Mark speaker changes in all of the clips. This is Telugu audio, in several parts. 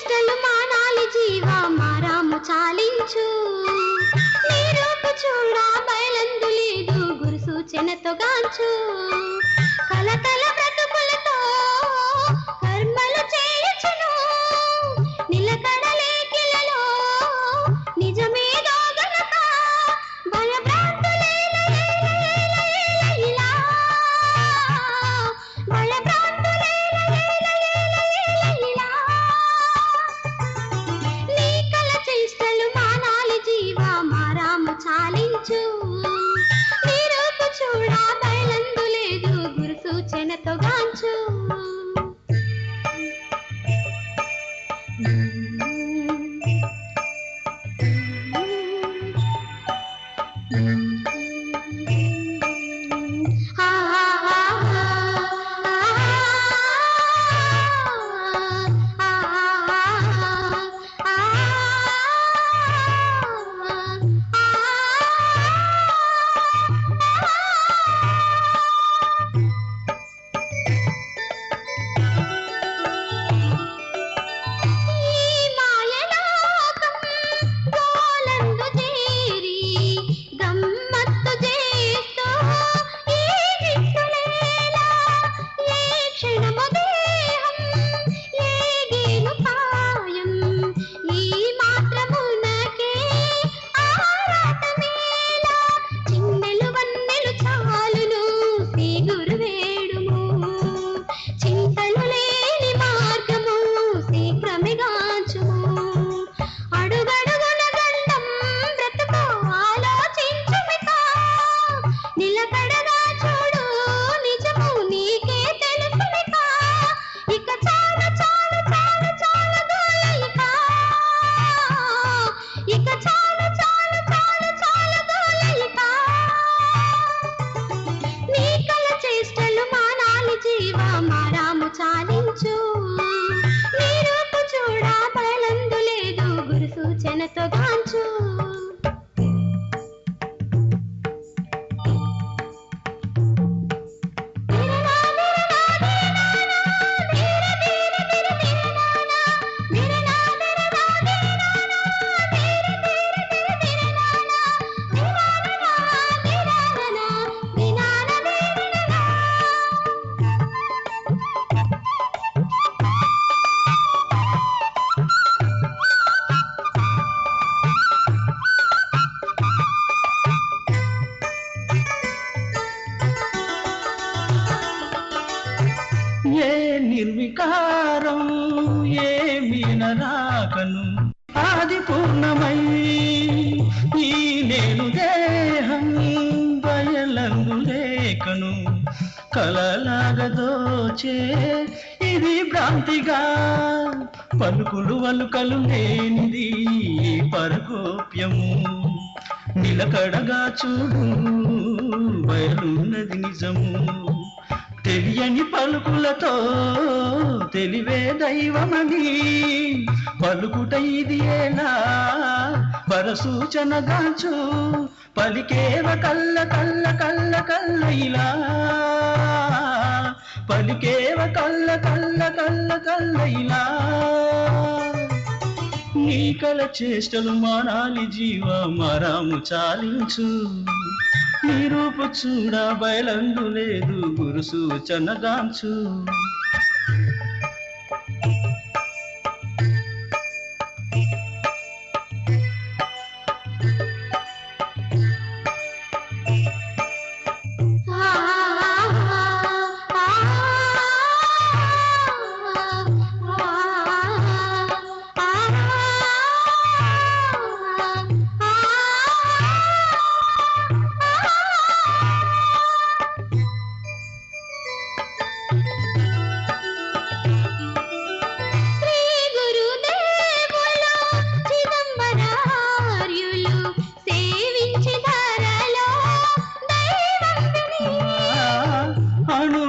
Speaker 1: చేష్టలు మానాలి జీవా మారాము చాలించు నీరూపు చూడా బయలందు లేదు గురు సూచనతో గాంచు కలకల బ్రతుకులతో కర్మలు చేయుచును నిలకడలేకిలలో నిజమేదో గనక భయభ్రాంతులేలా భయభ్రాంతులేలా నీ కల చేష్టలు మానాలి జీవా మారాము చాలించు నీరూపు చూడా బయలందు లేదు గురు సూచనతో గాంచు చాలించు నీరూపు చూడా బయలందు లేదు గురు సూచనతో గాంచు
Speaker 2: ఏ నిర్వికారం ఏ మీనరాకను ఆది పూర్ణమై ఈ నేను దేహం బయలందు లేకను కలలాగదోచే ఇది భ్రాంతిగా పలుకులు వలుకలు లేనిది పరగోప్యము నిలకడగా చూడు బయలున్నది నిజము తెలియని పలుకులతో తెలివే దైవమని పలుకుట ఇది ఎలా పరసూచన గాంచు పలికేవ కల్ల కల్ల కల్ల కల్ల ఇలా పలికేవ కల్ల కల్ల కల్ల కల్ల ఇలా నీ కల చేష్టలు మానాలి జీవా మారాము చాలించు నీరూపు చూడా బయలందు లేదు గురు సూచన గాంచు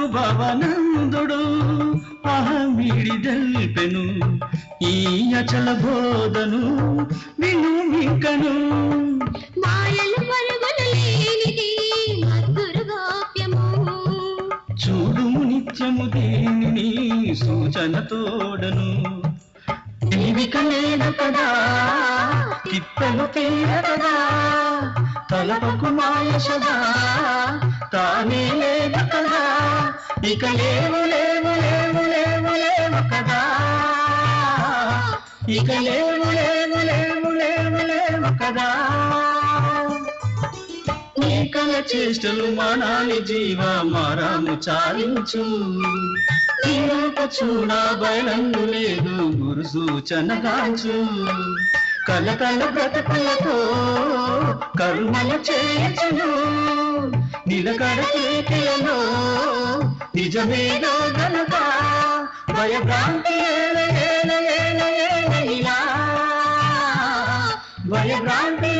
Speaker 2: అనుభవనందుడు అహమిడిదల్పెను ఈ అచల బోధను విను మింకను
Speaker 1: మాయలు పరుగులు లేనిది మధుర గోప్యము
Speaker 2: చూడుము నిత్యము దీనిని సూచన తోడను ఇక లేదు కదా తిప్పలు తీరదా తలపకు మాయ సదా తానే లేదు కదా ఇక లేవు లేవు లేవు లేవు లేవు కదా ఇక లేవు లేవు లేవు లేవు లేవు కదా నీ కల చేష్టలు మానాలి జీవ మారాము చాలించు నీరూప చూడ బయలందు లేదు గురు సూచనగాంచు కలకల బ్రతకులతో కరుణల చేర్చును నిలకడ కేకలలో నిజమేదో గనక భయభ్రాంతి ఏల ఏల ఏల ఏల ఇలా భయభ్రాంతి